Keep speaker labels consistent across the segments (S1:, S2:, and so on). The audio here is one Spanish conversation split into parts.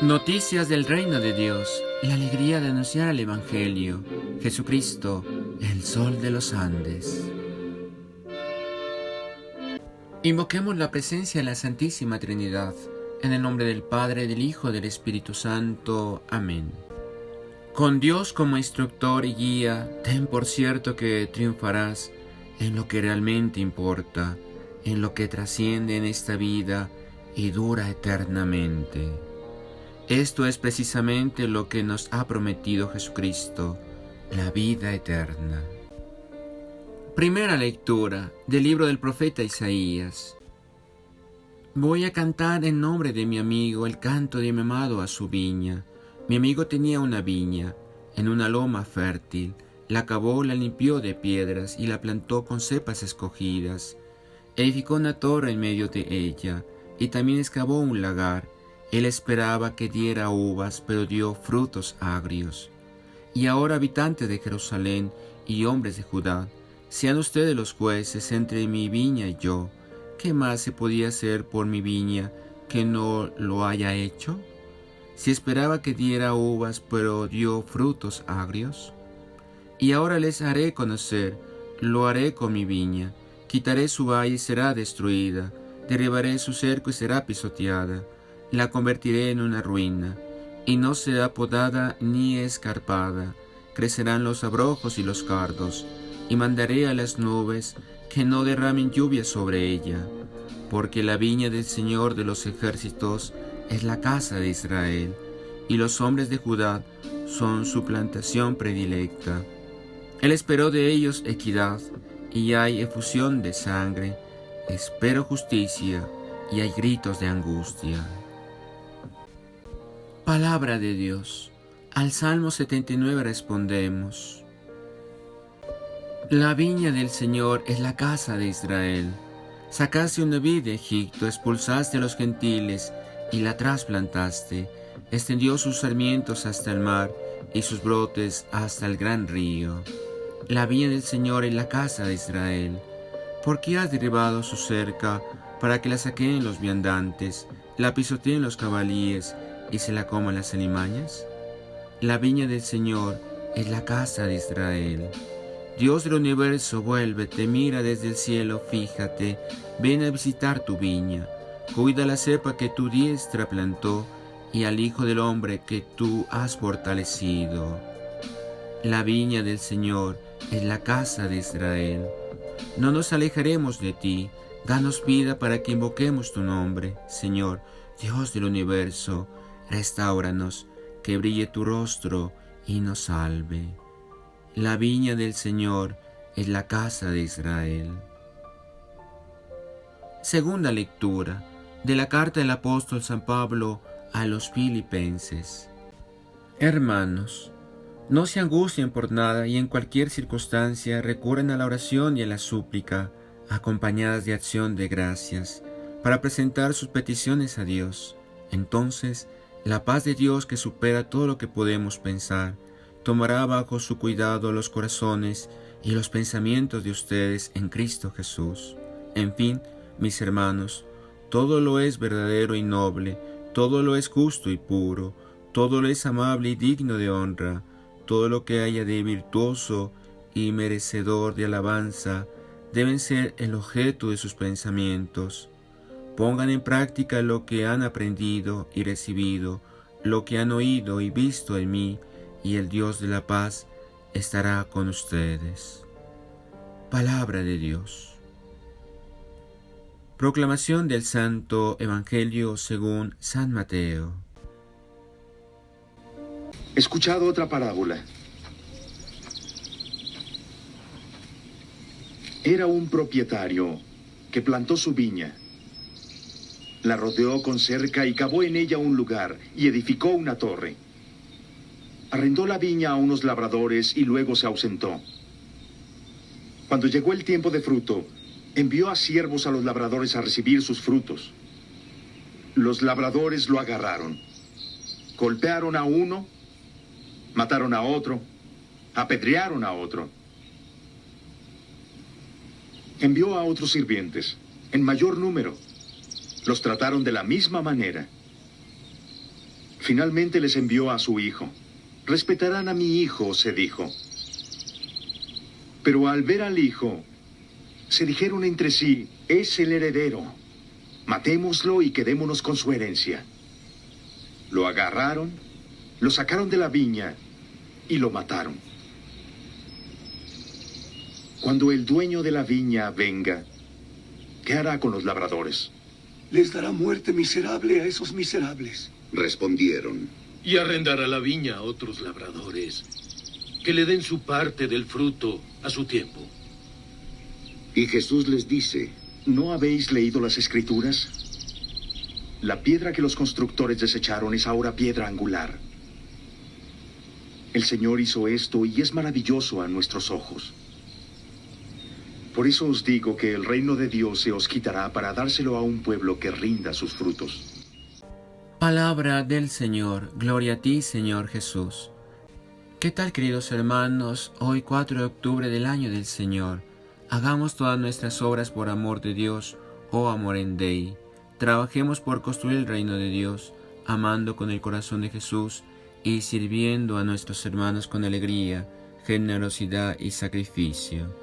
S1: Noticias del reino de Dios, la alegría de anunciar el Evangelio. Jesucristo, el sol de los Andes. Invoquemos la presencia de la Santísima Trinidad, en el nombre del Padre, del Hijo, del Espíritu Santo. Amén. Con Dios como instructor y guía, ten por cierto que triunfarás en lo que realmente importa, en lo que trasciende en esta vida y dura eternamente. Esto es precisamente lo que nos ha prometido Jesucristo, la vida eterna. Primera lectura del libro del profeta Isaías. Voy a cantar en nombre de mi amigo el canto de mi amado a su viña. Mi amigo tenía una viña en una loma fértil. La cavó, la limpió de piedras y la plantó con cepas escogidas. Edificó una torre en medio de ella y también excavó un lagar. Él esperaba que diera uvas, pero dio frutos agrios. Y ahora, habitantes de Jerusalén y hombres de Judá, sean ustedes los jueces entre mi viña y yo. ¿Qué más se podía hacer por mi viña que no lo haya hecho? Si esperaba que diera uvas, pero dio frutos agrios. Y ahora les haré conocer, lo haré con mi viña. Quitaré su valle y será destruida, derribaré su cerco y será pisoteada. La convertiré en una ruina, y no será podada ni escarpada. Crecerán los abrojos y los cardos, y mandaré a las nubes que no derramen lluvia sobre ella, porque la viña del Señor de los ejércitos es la casa de Israel, y los hombres de Judá son su plantación predilecta. Él esperó de ellos equidad, y hay efusión de sangre. Espero justicia, y hay gritos de angustia. Palabra de Dios. Al Salmo 79 respondemos: La viña del Señor es la casa de Israel. Sacaste una vid de Egipto, expulsaste a los gentiles y la trasplantaste. Extendió sus sarmientos hasta el mar y sus brotes hasta el gran río. La viña del Señor es la casa de Israel. ¿Por qué has derribado su cerca para que la saqueen los viandantes, la pisoteen los cabalíes y se la coman las alimañas? La viña del Señor es la casa de Israel. Dios del universo, vuélvete, mira desde el cielo, fíjate, ven a visitar tu viña. Cuida la cepa que tu diestra plantó y al Hijo del Hombre que tú has fortalecido. La viña del Señor es la casa de Israel. No nos alejaremos de ti, danos vida para que invoquemos tu nombre, Señor, Dios del universo. Restáuranos, que brille tu rostro y nos salve. La viña del Señor es la casa de Israel. Segunda lectura de la carta del apóstol San Pablo a los Filipenses. Hermanos, no se angustien por nada y en cualquier circunstancia recurren a la oración y a la súplica, acompañadas de acción de gracias, para presentar sus peticiones a Dios. Entonces, la paz de Dios, que supera todo lo que podemos pensar, tomará bajo su cuidado los corazones y los pensamientos de ustedes en Cristo Jesús. En fin, mis hermanos, todo lo es verdadero y noble, todo lo es justo y puro, todo lo es amable y digno de honra, todo lo que haya de virtuoso y merecedor de alabanza, deben ser el objeto de sus pensamientos. Pongan en práctica lo que han aprendido y recibido, lo que han oído y visto en mí, y el Dios de la paz estará con ustedes. Palabra de Dios. Proclamación del Santo Evangelio según San Mateo.
S2: Escuchad otra parábola. Era un propietario que plantó su viña. La rodeó con cerca y cavó en ella un lugar y edificó una torre. Arrendó la viña a unos labradores y luego se ausentó. Cuando llegó el tiempo de fruto, envió a siervos a los labradores a recibir sus frutos. Los labradores lo agarraron, golpearon a uno, mataron a otro, apedrearon a otro. Envió a otros sirvientes, en mayor número. Los trataron de la misma manera. Finalmente les envió a su hijo. Respetarán a mi hijo, se dijo. Pero al ver al hijo, se dijeron entre sí, es el heredero. Matémoslo y quedémonos con su herencia. Lo agarraron, lo sacaron de la viña y lo mataron. Cuando el dueño de la viña venga, ¿qué hará con los labradores?
S3: Les dará muerte miserable a esos miserables.
S4: Respondieron.
S5: Y arrendará la viña a otros labradores, que le den su parte del fruto a su tiempo.
S4: Y Jesús les dice,
S2: ¿no habéis leído las Escrituras? La piedra que los constructores desecharon es ahora piedra angular. El Señor hizo esto y es maravilloso a nuestros ojos. Por eso os digo que el reino de Dios se os quitará para dárselo a un pueblo que rinda sus frutos.
S1: Palabra del Señor. Gloria a ti, Señor Jesús. ¿Qué tal, queridos hermanos? Hoy 4 de octubre del año del Señor. Hagamos todas nuestras obras por amor de Dios, oh Amorem Dei. Trabajemos por construir el reino de Dios, amando con el corazón de Jesús y sirviendo a nuestros hermanos con alegría, generosidad y sacrificio.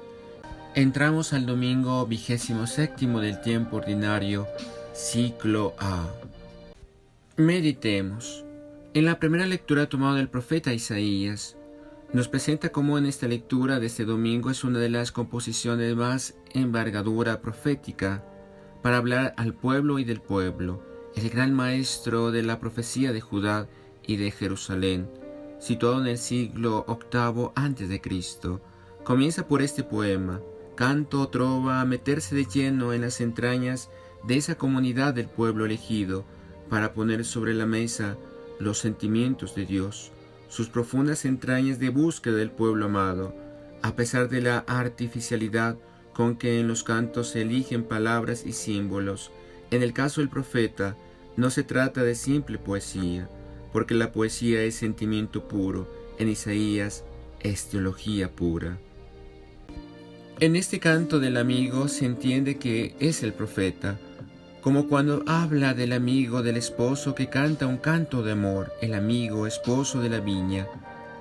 S1: Entramos al domingo 27º del tiempo ordinario, ciclo A. Meditemos. En la primera lectura tomada del profeta Isaías, nos presenta cómo en esta lectura de este domingo es una de las composiciones más envergadura profética para hablar al pueblo y del pueblo, el gran maestro de la profecía de Judá y de Jerusalén, situado en el siglo VIII a.C. Comienza por este poema, canto o trova, a meterse de lleno en las entrañas de esa comunidad del pueblo elegido para poner sobre la mesa los sentimientos de Dios, sus profundas entrañas de búsqueda del pueblo amado, a pesar de la artificialidad con que en los cantos se eligen palabras y símbolos. En el caso del profeta, no se trata de simple poesía, porque la poesía es sentimiento puro, en Isaías es teología pura. En este canto del amigo se entiende que es el profeta, como cuando habla del amigo del esposo que canta un canto de amor. El amigo, esposo de la viña,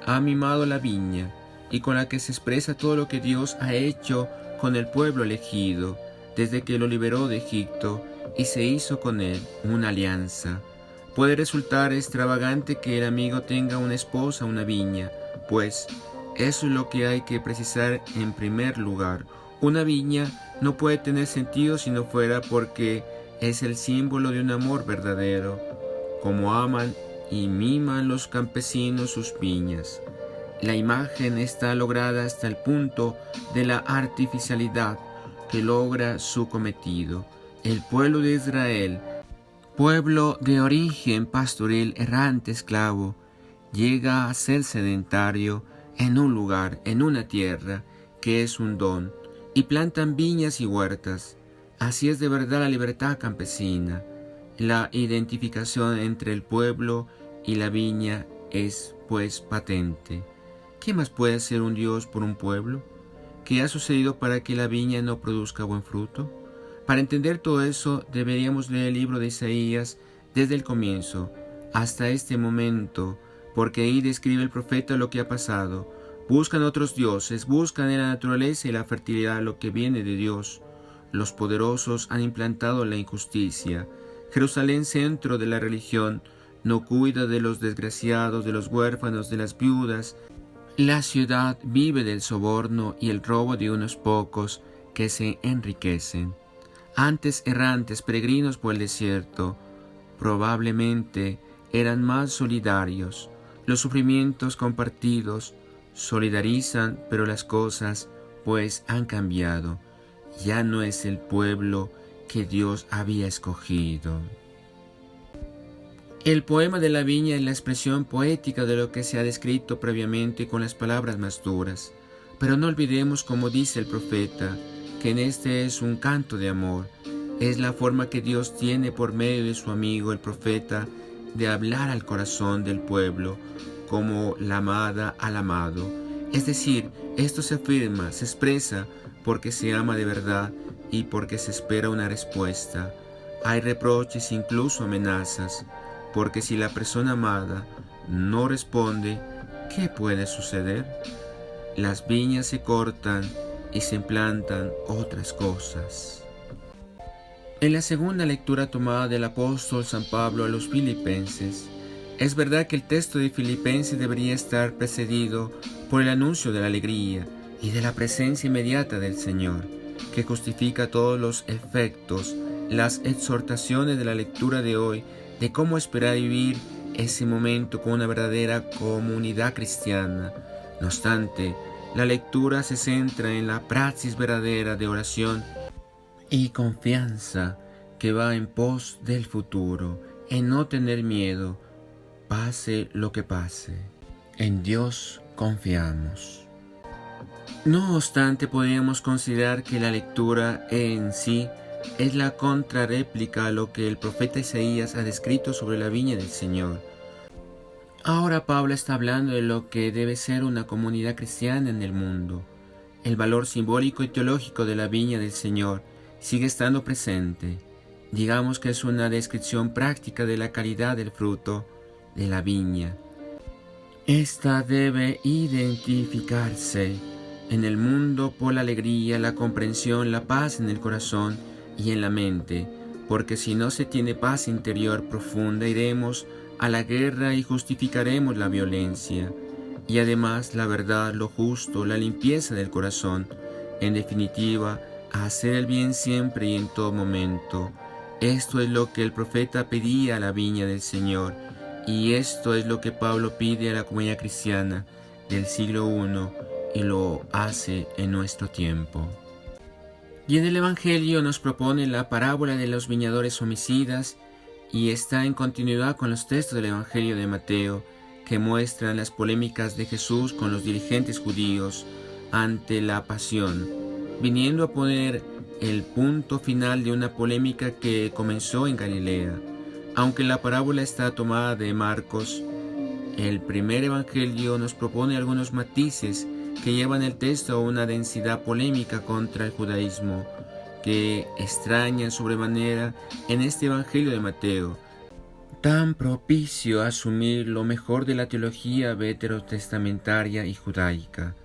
S1: ha mimado la viña, y con la que se expresa todo lo que Dios ha hecho con el pueblo elegido, desde que lo liberó de Egipto y se hizo con él una alianza. Puede resultar extravagante que el amigo tenga una esposa, una viña, pues eso es lo que hay que precisar en primer lugar. Una viña no puede tener sentido si no fuera porque es el símbolo de un amor verdadero, como aman y miman los campesinos sus viñas. La imagen está lograda hasta el punto de la artificialidad que logra su cometido. El pueblo de Israel, pueblo de origen pastoril errante esclavo, llega a ser sedentario en un lugar, en una tierra que es un don, y plantan viñas y huertas. Así es de verdad la libertad campesina. La identificación entre el pueblo y la viña es, pues, patente. ¿Qué más puede hacer un Dios por un pueblo? ¿Qué ha sucedido para que la viña no produzca buen fruto? Para entender todo eso, deberíamos leer el libro de Isaías desde el comienzo hasta este momento, porque ahí describe el profeta lo que ha pasado. Buscan otros dioses, buscan en la naturaleza y la fertilidad lo que viene de Dios. Los poderosos han implantado la injusticia. Jerusalén, centro de la religión, no cuida de los desgraciados, de los huérfanos, de las viudas. La ciudad vive del soborno y el robo de unos pocos que se enriquecen. Antes errantes, peregrinos por el desierto, probablemente eran más solidarios. Los sufrimientos compartidos solidarizan, pero las cosas, pues, han cambiado. Ya no es el pueblo que Dios había escogido. El poema de la viña es la expresión poética de lo que se ha descrito previamente con las palabras más duras. Pero no olvidemos, como dice el profeta, que en este es un canto de amor. Es la forma que Dios tiene por medio de su amigo el profeta de hablar al corazón del pueblo como la amada al amado. Es decir, esto se afirma, se expresa porque se ama de verdad y porque se espera una respuesta. Hay reproches, incluso amenazas. porque si la persona amada no responde, ¿qué puede suceder? Las viñas se cortan y se implantan otras cosas. En la segunda lectura tomada del apóstol San Pablo a los filipenses, es verdad que el texto de Filipenses debería estar precedido por el anuncio de la alegría y de la presencia inmediata del Señor, que justifica todos los efectos, las exhortaciones de la lectura de hoy, de cómo esperar vivir ese momento con una verdadera comunidad cristiana. No obstante, la lectura se centra en la praxis verdadera de oración y confianza que va en pos del futuro, en no tener miedo, pase lo que pase. En Dios confiamos. No obstante, podríamos considerar que la lectura en sí es la contrarréplica a lo que el profeta Isaías ha descrito sobre la viña del Señor. Ahora Pablo está hablando de lo que debe ser una comunidad cristiana en el mundo. El valor simbólico y teológico de la viña del Señor sigue estando presente. Digamos que es una descripción práctica de la calidad del fruto de la viña. Esta debe identificarse en el mundo por la alegría, la comprensión, la paz en el corazón y en la mente, porque si no se tiene paz interior profunda, iremos a la guerra y justificaremos la violencia, y además la verdad, lo justo, la limpieza del corazón, en definitiva, a hacer el bien siempre y en todo momento. Esto es lo que el profeta pedía a la viña del Señor, y esto es lo que Pablo pide a la comunidad cristiana del siglo I y lo hace en nuestro tiempo. Y en el Evangelio nos propone la parábola de los viñadores homicidas y está en continuidad con los textos del Evangelio de Mateo que muestran las polémicas de Jesús con los dirigentes judíos ante la pasión, viniendo a poner el punto final de una polémica que comenzó en Galilea. Aunque la parábola está tomada de Marcos, el primer Evangelio nos propone algunos matices que llevan el texto a una densidad polémica contra el judaísmo, que extraña sobremanera en este Evangelio de Mateo, tan propicio a asumir lo mejor de la teología veterotestamentaria y judaica.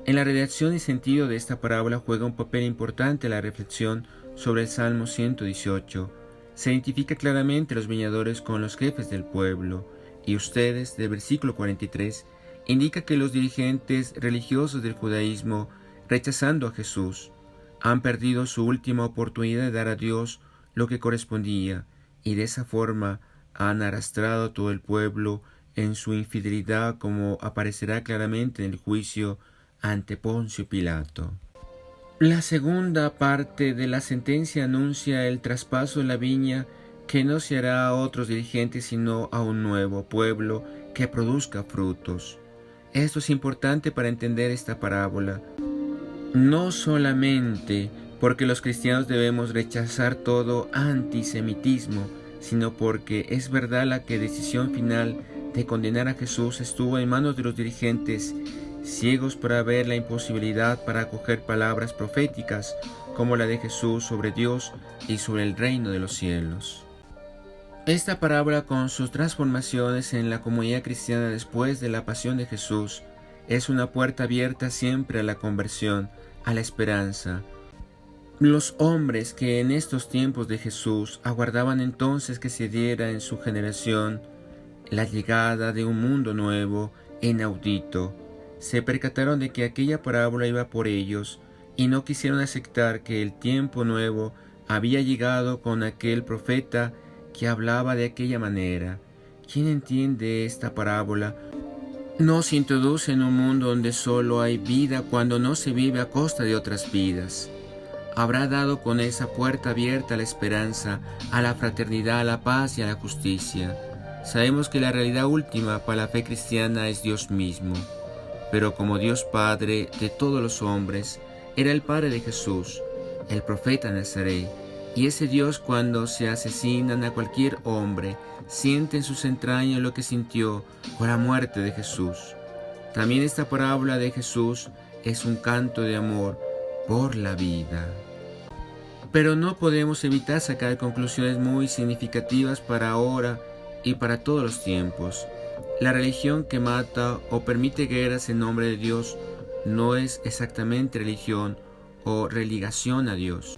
S1: En la redacción y sentido de esta parábola juega un papel importante la reflexión sobre el Salmo 118. Se identifica claramente los viñadores con los jefes del pueblo, y ustedes, del versículo 43, indica que los dirigentes religiosos del judaísmo, rechazando a Jesús, han perdido su última oportunidad de dar a Dios lo que correspondía, y de esa forma han arrastrado a todo el pueblo en su infidelidad, como aparecerá claramente en el juicio ante Poncio Pilato. La segunda parte de la sentencia anuncia el traspaso de la viña que no se hará a otros dirigentes sino a un nuevo pueblo que produzca frutos. Esto es importante para entender esta parábola, no solamente porque los cristianos debemos rechazar todo antisemitismo, sino porque es verdad la que decisión final de condenar a Jesús estuvo en manos de los dirigentes, ciegos para ver la imposibilidad para acoger palabras proféticas como la de Jesús sobre Dios y sobre el reino de los cielos. Esta parábola, con sus transformaciones en la comunidad cristiana después de la pasión de Jesús, es una puerta abierta siempre a la conversión, a la esperanza. Los hombres que en estos tiempos de Jesús aguardaban entonces que se diera en su generación la llegada de un mundo nuevo e inaudito, se percataron de que aquella parábola iba por ellos y no quisieron aceptar que el tiempo nuevo había llegado con aquel profeta que hablaba de aquella manera. ¿Quién entiende esta parábola? Nos introduce en un mundo donde solo hay vida cuando no se vive a costa de otras vidas. Habrá dado con esa puerta abierta a la esperanza, a la fraternidad, a la paz y a la justicia. Sabemos que la realidad última para la fe cristiana es Dios mismo, pero como Dios Padre de todos los hombres, era el Padre de Jesús, el profeta Nazaret, y ese Dios, cuando se asesinan a cualquier hombre, siente en sus entrañas lo que sintió con la muerte de Jesús. También esta parábola de Jesús es un canto de amor por la vida. Pero no podemos evitar sacar conclusiones muy significativas para ahora y para todos los tiempos. La religión que mata o permite guerras en nombre de Dios no es exactamente religión o religación a Dios.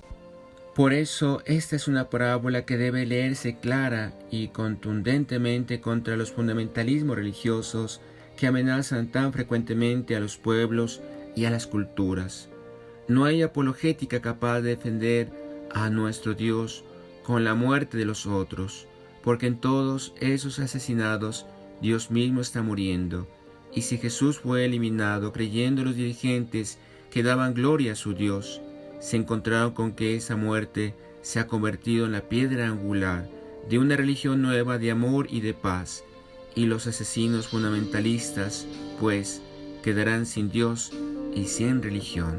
S1: Por eso, esta es una parábola que debe leerse clara y contundentemente contra los fundamentalismos religiosos que amenazan tan frecuentemente a los pueblos y a las culturas. No hay apologética capaz de defender a nuestro Dios con la muerte de los otros, porque en todos esos asesinados Dios mismo está muriendo. Y si Jesús fue eliminado creyendo los dirigentes que daban gloria a su Dios, se encontraron con que esa muerte se ha convertido en la piedra angular de una religión nueva de amor y de paz, y los asesinos fundamentalistas, pues, quedarán sin Dios y sin religión.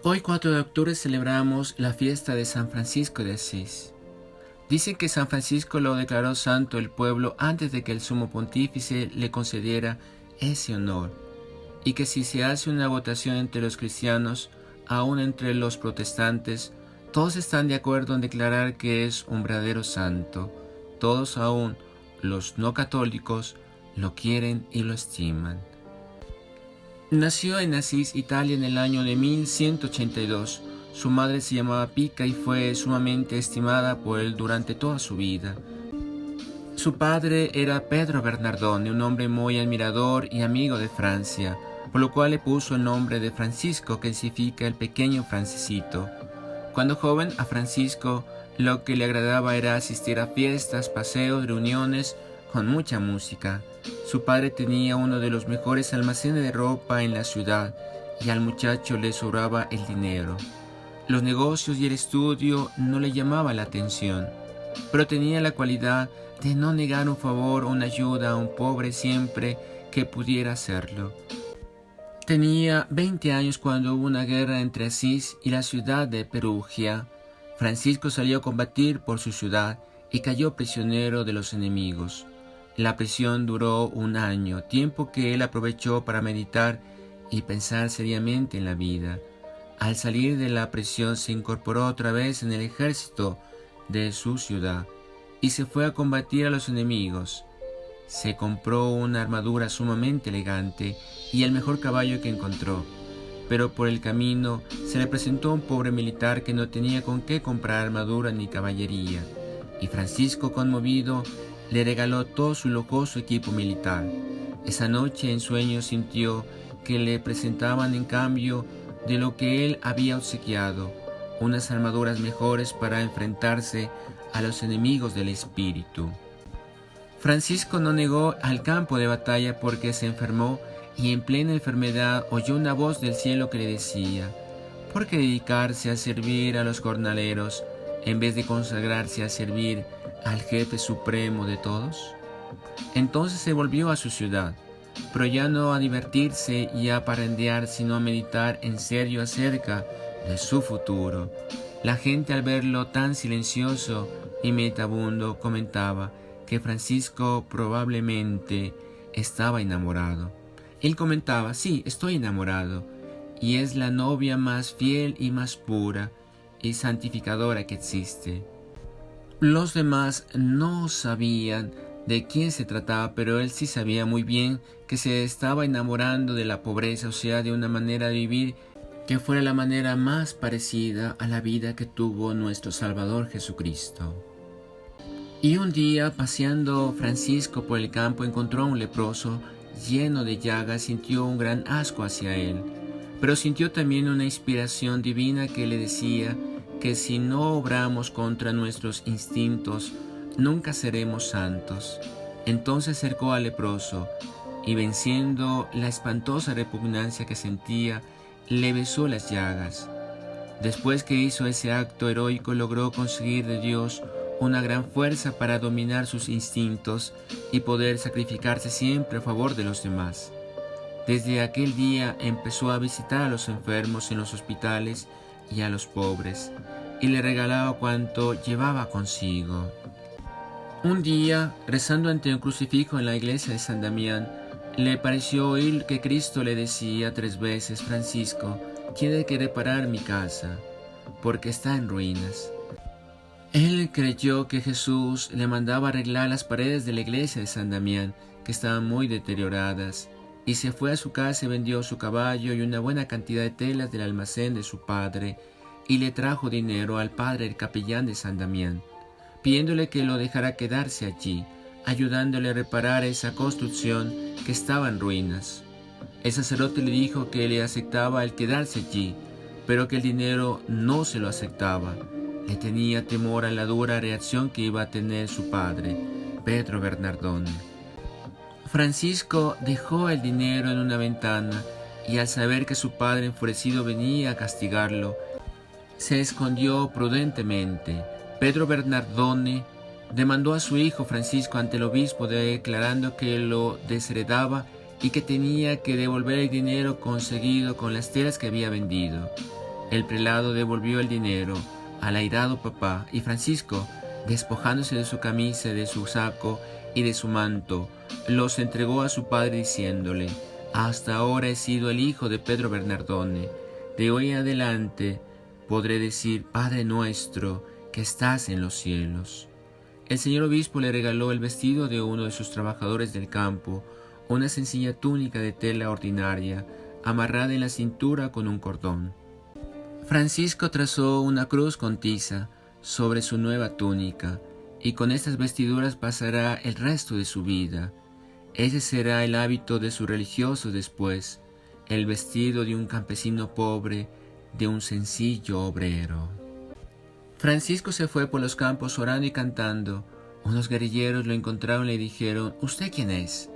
S1: Hoy 4 de octubre celebramos la fiesta de San Francisco de Asís. Dicen que San Francisco lo declaró santo el pueblo antes de que el sumo pontífice le concediera ese honor, y que si se hace una votación entre los cristianos, aun entre los protestantes, todos están de acuerdo en declarar que es un verdadero santo. Todos, aun los no católicos, lo quieren y lo estiman. Nació en Asís, Italia, en el año de 1182. Su madre se llamaba Pica y fue sumamente estimada por él durante toda su vida. Su padre era Pedro Bernardone, un hombre muy admirador y amigo de Francia, por lo cual le puso el nombre de Francisco, que significa el pequeño Francisito. Cuando joven, a Francisco lo que le agradaba era asistir a fiestas, paseos, reuniones con mucha música. Su padre tenía uno de los mejores almacenes de ropa en la ciudad y al muchacho le sobraba el dinero. Los negocios y el estudio no le llamaban la atención, pero tenía la cualidad de no negar un favor o una ayuda a un pobre siempre que pudiera hacerlo. Tenía 20 años cuando hubo una guerra entre Asís y la ciudad de Perugia. Francisco salió a combatir por su ciudad y cayó prisionero de los enemigos. La prisión duró 1 año, tiempo que él aprovechó para meditar y pensar seriamente en la vida. Al salir de la prisión se incorporó otra vez en el ejército de su ciudad y se fue a combatir a los enemigos. Se compró una armadura sumamente elegante y el mejor caballo que encontró, pero por el camino se le presentó un pobre militar que no tenía con qué comprar armadura ni caballería, y Francisco, conmovido, le regaló todo su lujoso equipo militar. Esa noche en sueños sintió que le presentaban en cambio de lo que él había obsequiado, unas armaduras mejores para enfrentarse a los enemigos del espíritu. Francisco no negó al campo de batalla porque se enfermó y en plena enfermedad oyó una voz del cielo que le decía: ¿por qué dedicarse a servir a los jornaleros en vez de consagrarse a servir al jefe supremo de todos? Entonces se volvió a su ciudad, pero ya no a divertirse y a parrandear, sino a meditar en serio acerca de su futuro. La gente, al verlo tan silencioso y meditabundo, comentaba que Francisco probablemente estaba enamorado. Él comentaba: sí, estoy enamorado, y es la novia más fiel y más pura y santificadora que existe. Los demás no sabían de quién se trataba, pero él sí sabía muy bien que se estaba enamorando de la pobreza, o sea, de una manera de vivir que fuera la manera más parecida a la vida que tuvo nuestro Salvador Jesucristo. Y un día, paseando Francisco por el campo, encontró a un leproso lleno de llagas. Sintió un gran asco hacia él, pero sintió también una inspiración divina que le decía que si no obramos contra nuestros instintos, nunca seremos santos. Entonces acercó al leproso y, venciendo la espantosa repugnancia que sentía, le besó las llagas. Después que hizo ese acto heroico, logró conseguir de Dios una gran fuerza para dominar sus instintos y poder sacrificarse siempre a favor de los demás. Desde aquel día empezó a visitar a los enfermos en los hospitales y a los pobres, y le regalaba cuanto llevaba consigo. Un día, rezando ante un crucifijo en la iglesia de San Damián, le pareció oír que Cristo le decía 3 veces: Francisco, tiene que reparar mi casa, porque está en ruinas. Él creyó que Jesús le mandaba arreglar las paredes de la iglesia de San Damián, que estaban muy deterioradas, y se fue a su casa y vendió su caballo y una buena cantidad de telas del almacén de su padre, y le trajo dinero al padre el capellán de San Damián, pidiéndole que lo dejara quedarse allí, ayudándole a reparar esa construcción que estaba en ruinas. El sacerdote le dijo que le aceptaba el quedarse allí, pero que el dinero no se lo aceptaba. Le tenía temor a la dura reacción que iba a tener su padre, Pedro Bernardone. Francisco dejó el dinero en una ventana y al saber que su padre enfurecido venía a castigarlo, se escondió prudentemente. Pedro Bernardone demandó a su hijo Francisco ante el obispo declarando que lo desheredaba y que tenía que devolver el dinero conseguido con las telas que había vendido. El prelado devolvió el dinero al airado papá y Francisco, despojándose de su camisa, de su saco y de su manto, los entregó a su padre diciéndole: «Hasta ahora he sido el hijo de Pedro Bernardone. De hoy en adelante podré decir: Padre nuestro que estás en los cielos». El señor obispo le regaló el vestido de uno de sus trabajadores del campo, una sencilla túnica de tela ordinaria, amarrada en la cintura con un cordón. Francisco trazó una cruz con tiza sobre su nueva túnica, y con estas vestiduras pasará el resto de su vida. Ese será el hábito de sus religiosos después, el vestido de un campesino pobre, de un sencillo obrero. Francisco se fue por los campos orando y cantando. Unos guerrilleros lo encontraron y le dijeron: «¿Usted quién es?».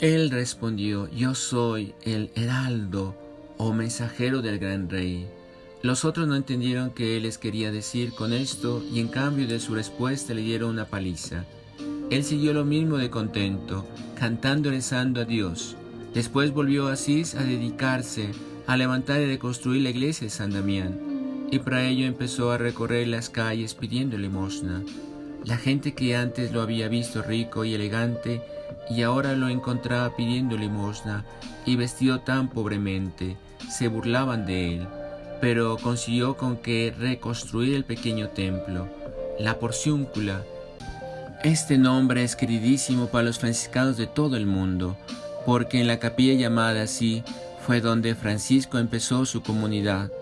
S1: Él respondió: «Yo soy el heraldo o mensajero del gran rey». Los otros no entendieron qué él les quería decir con esto y en cambio de su respuesta le dieron una paliza. Él siguió lo mismo de contento, cantando y rezando a Dios. Después volvió a Asís a dedicarse a levantar y reconstruir la iglesia de San Damián, y para ello empezó a recorrer las calles pidiendo limosna. La gente que antes lo había visto rico y elegante y ahora lo encontraba pidiendo limosna y vestido tan pobremente, se burlaban de él, pero consiguió con que reconstruir el pequeño templo, la Porciúncula. Este nombre es queridísimo para los franciscanos de todo el mundo, porque en la capilla llamada así fue donde Francisco empezó su comunidad.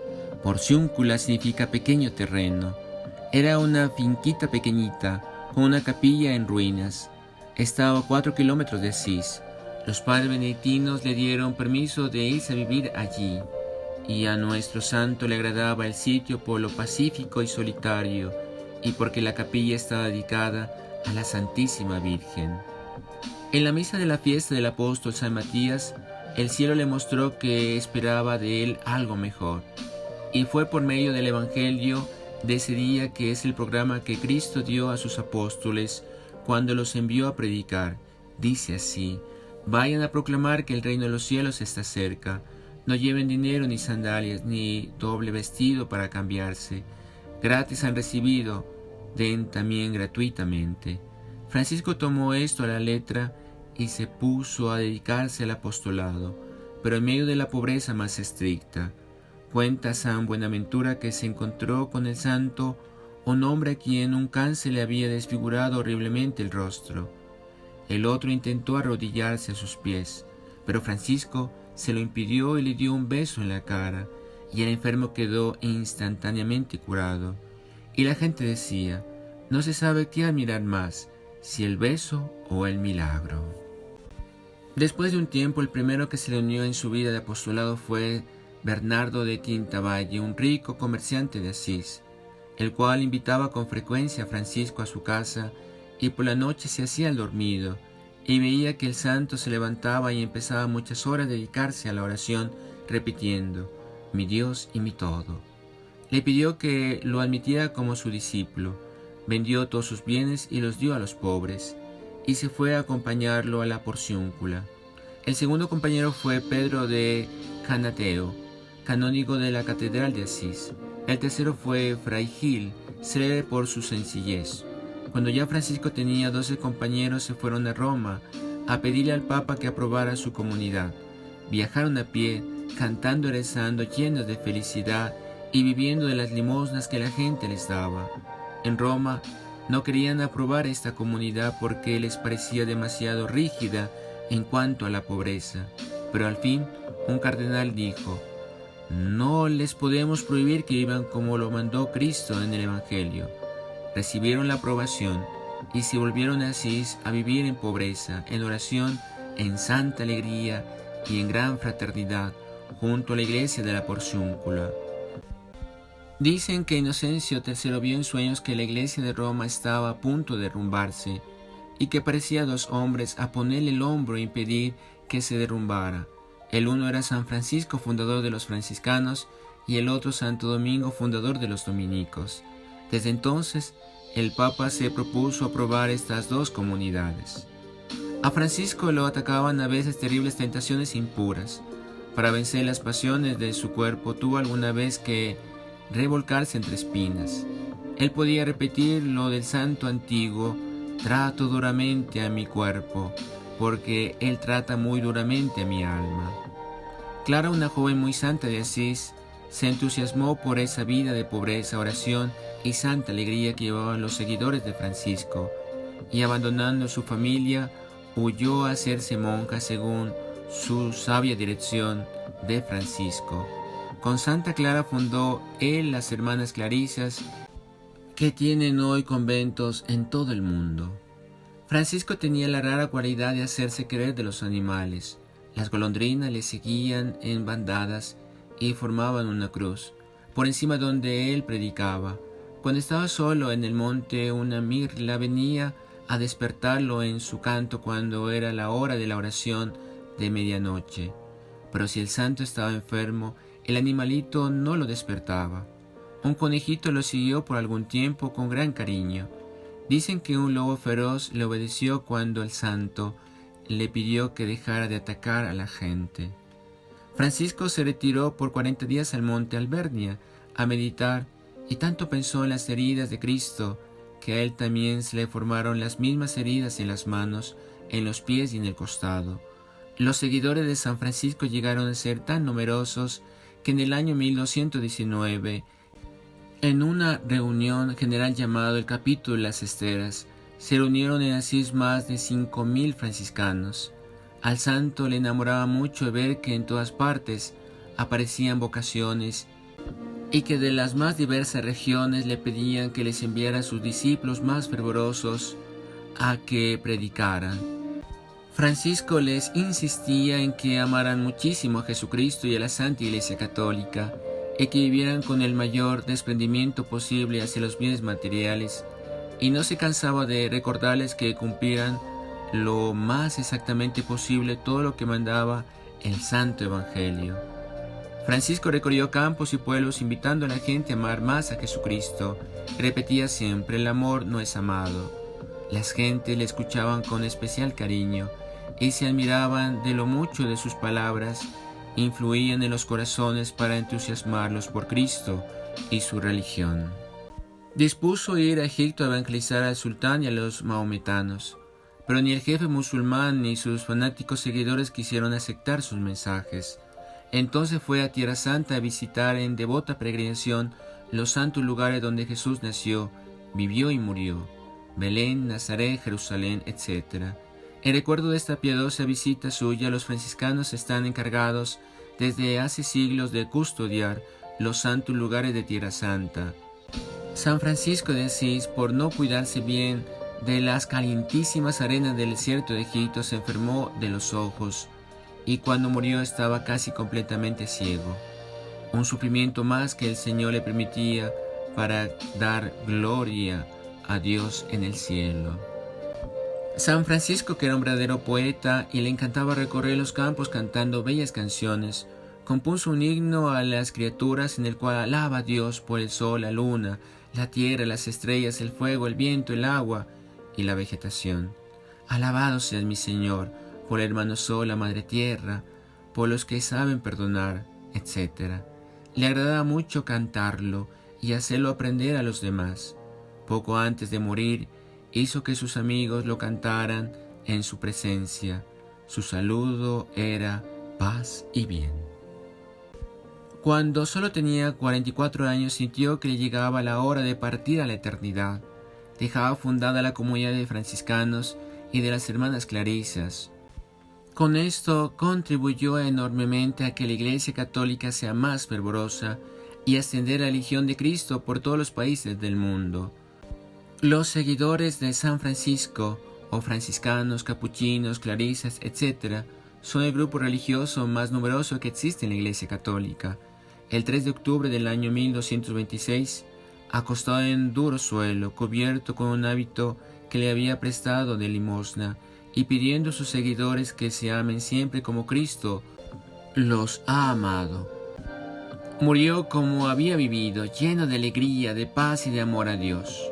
S1: Porciúncula significa pequeño terreno. Era una finquita pequeñita, con una capilla en ruinas. Estaba a 4 kilómetros de Asís. Los padres benedictinos le dieron permiso de irse a vivir allí, y a nuestro santo le agradaba el sitio por lo pacífico y solitario, y porque la capilla estaba dedicada a la Santísima Virgen. En la misa de la fiesta del apóstol San Matías, el cielo le mostró que esperaba de él algo mejor, y fue por medio del Evangelio de ese día, que es el programa que Cristo dio a sus apóstoles cuando los envió a predicar. Dice así: «Vayan a proclamar que el reino de los cielos está cerca. No lleven dinero, ni sandalias, ni doble vestido para cambiarse. Gratis han recibido, den también gratuitamente». Francisco tomó esto a la letra y se puso a dedicarse al apostolado, pero en medio de la pobreza más estricta. Cuenta San Buenaventura que se encontró con el santo un hombre a quien un cáncer le había desfigurado horriblemente el rostro. El otro intentó arrodillarse a sus pies, pero Francisco se lo impidió y le dio un beso en la cara, y el enfermo quedó instantáneamente curado. Y la gente decía: «No se sabe qué admirar más, si el beso o el milagro». Después de un tiempo, el primero que se le unió en su vida de apostolado fue Bernardo de Quintavalle, un rico comerciante de Asís, el cual invitaba con frecuencia a Francisco a su casa y por la noche se hacía el dormido, y veía que el santo se levantaba y empezaba muchas horas a dedicarse a la oración, repitiendo: «Mi Dios y mi todo». Le pidió que lo admitiera como su discípulo, vendió todos sus bienes y los dio a los pobres, y se fue a acompañarlo a la Porciúncula. El segundo compañero fue Pedro de Canateo, canónigo de la Catedral de Asís. El tercero fue Fray Gil, célebre por su sencillez. Cuando ya Francisco tenía 12 compañeros, se fueron a Roma a pedirle al Papa que aprobara su comunidad. Viajaron a pie, cantando y rezando, llenos de felicidad y viviendo de las limosnas que la gente les daba. En Roma no querían aprobar esta comunidad porque les parecía demasiado rígida en cuanto a la pobreza, pero al fin un cardenal dijo: no les podemos prohibir que vivan como lo mandó Cristo en el Evangelio. Recibieron la aprobación y se volvieron a Asís a vivir en pobreza, en oración, en santa alegría y en gran fraternidad, junto a la iglesia de la Porciúncula. Dicen que Inocencio III vio en sueños que la iglesia de Roma estaba a punto de derrumbarse y que parecía a dos hombres a ponerle el hombro e impedir que se derrumbara. El uno era San Francisco, fundador de los franciscanos, y el otro Santo Domingo, fundador de los dominicos. Desde entonces, el Papa se propuso aprobar estas dos comunidades. A Francisco lo atacaban a veces terribles tentaciones impuras. Para vencer las pasiones de su cuerpo tuvo alguna vez que revolcarse entre espinas. Él podía repetir lo del santo antiguo: trato duramente a mi cuerpo, porque él trata muy duramente a mi alma. Clara, una joven muy santa de Asís, se entusiasmó por esa vida de pobreza, oración y santa alegría que llevaban los seguidores de Francisco, y abandonando su familia, huyó a hacerse monja según su sabia dirección de Francisco. Con Santa Clara fundó él las Hermanas Clarisas, que tienen hoy conventos en todo el mundo. Francisco tenía la rara cualidad de hacerse querer de los animales. Las golondrinas le seguían en bandadas y formaban una cruz, por encima donde él predicaba. Cuando estaba solo en el monte, una mirla venía a despertarlo en su canto cuando era la hora de la oración de medianoche. Pero si el santo estaba enfermo, el animalito no lo despertaba. Un conejito lo siguió por algún tiempo con gran cariño. Dicen que un lobo feroz le obedeció cuando el santo le pidió que dejara de atacar a la gente. Francisco se retiró por 40 días al monte Albernia a meditar, y tanto pensó en las heridas de Cristo que a él también se le formaron las mismas heridas en las manos, en los pies y en el costado. Los seguidores de San Francisco llegaron a ser tan numerosos que en el año 1219, en una reunión general llamada el Capítulo de las Esteras, se reunieron en Asís más de 5000 franciscanos. Al santo le enamoraba mucho ver que en todas partes aparecían vocaciones y que de las más diversas regiones le pedían que les enviara a sus discípulos más fervorosos a que predicaran. Francisco les insistía en que amaran muchísimo a Jesucristo y a la Santa Iglesia Católica, y que vivieran con el mayor desprendimiento posible hacia los bienes materiales, y no se cansaba de recordarles que cumplieran lo más exactamente posible todo lo que mandaba el Santo Evangelio. Francisco recorrió campos y pueblos invitando a la gente a amar más a Jesucristo. Repetía siempre: el amor no es amado. Las gentes le escuchaban con especial cariño y se admiraban de lo mucho de sus palabras influían en los corazones para entusiasmarlos por Cristo y su religión. Dispuso ir a Egipto a evangelizar al sultán y a los mahometanos, pero ni el jefe musulmán ni sus fanáticos seguidores quisieron aceptar sus mensajes. Entonces fue a Tierra Santa a visitar en devota peregrinación los santos lugares donde Jesús nació, vivió y murió: Belén, Nazaret, Jerusalén, etc. En recuerdo de esta piadosa visita suya, los franciscanos están encargados desde hace siglos de custodiar los santos lugares de Tierra Santa. San Francisco de Asís, por no cuidarse bien de las calientísimas arenas del desierto de Egipto, se enfermó de los ojos y cuando murió estaba casi completamente ciego. Un sufrimiento más que el Señor le permitía para dar gloria a Dios en el cielo. San Francisco, que era un verdadero poeta y le encantaba recorrer los campos cantando bellas canciones, compuso un himno a las criaturas en el cual alaba a Dios por el sol, la luna, la tierra, las estrellas, el fuego, el viento, el agua y la vegetación. Alabado seas mi Señor por el hermano sol, la madre tierra, por los que saben perdonar, etc. Le agradaba mucho cantarlo y hacerlo aprender a los demás. Poco antes de morir, hizo que sus amigos lo cantaran en su presencia. Su saludo era paz y bien. Cuando solo tenía 44 años sintió que le llegaba la hora de partir a la eternidad. Dejaba fundada la comunidad de franciscanos y de las hermanas clarisas. Con esto contribuyó enormemente a que la Iglesia Católica sea más fervorosa y extender la religión de Cristo por todos los países del mundo. Los seguidores de San Francisco, o franciscanos, capuchinos, clarisas, etc., son el grupo religioso más numeroso que existe en la Iglesia Católica. El 3 de octubre del año 1226, acostado en duro suelo, cubierto con un hábito que le había prestado de limosna, y pidiendo a sus seguidores que se amen siempre como Cristo los ha amado. Murió como había vivido, lleno de alegría, de paz y de amor a Dios.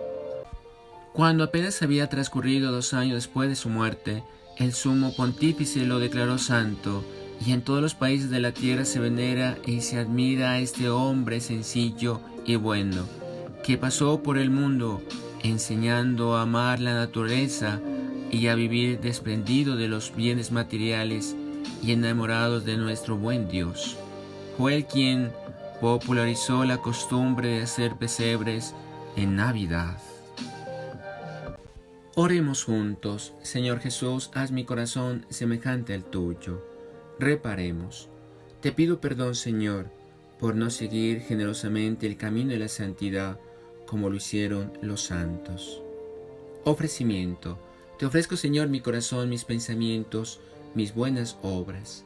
S1: Cuando apenas había transcurrido 2 años después de su muerte, el sumo pontífice lo declaró santo, y en todos los países de la tierra se venera y se admira a este hombre sencillo y bueno, que pasó por el mundo enseñando a amar la naturaleza y a vivir desprendido de los bienes materiales y enamorados de nuestro buen Dios. Fue él quien popularizó la costumbre de hacer pesebres en Navidad. Oremos juntos. Señor Jesús, haz mi corazón semejante al tuyo. Reparemos. Te pido perdón, Señor, por no seguir generosamente el camino de la santidad como lo hicieron los santos. Ofrecimiento. Te ofrezco, Señor, mi corazón, mis pensamientos, mis buenas obras.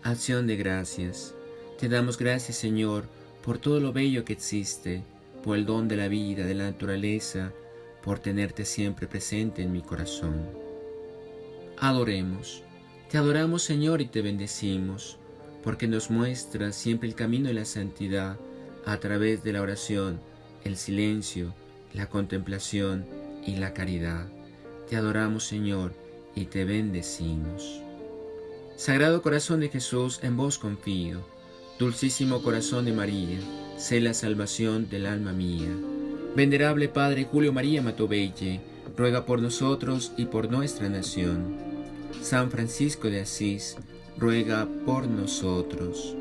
S1: Acción de gracias. Te damos gracias, Señor, por todo lo bello que existe, por el don de la vida, de la naturaleza, por tenerte siempre presente en mi corazón. Adoremos. Te adoramos, Señor, y te bendecimos, porque nos muestras siempre el camino de la santidad a través de la oración, el silencio, la contemplación y la caridad. Te adoramos, Señor, y te bendecimos. Sagrado Corazón de Jesús, en vos confío. Dulcísimo Corazón de María, sé la salvación del alma mía. Venerable Padre Julio María Matovelle, ruega por nosotros y por nuestra nación. San Francisco de Asís, ruega por nosotros.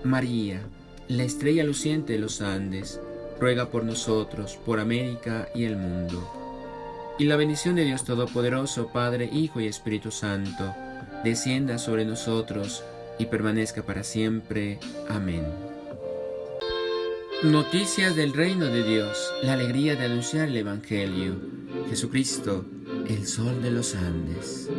S1: María, la estrella luciente de los Andes, ruega por nosotros, por América y el mundo. Y la bendición de Dios Todopoderoso, Padre, Hijo y Espíritu Santo, descienda sobre nosotros y permanezca para siempre. Amén. Noticias del reino de Dios, la alegría de anunciar el Evangelio. Jesucristo, el sol de los Andes.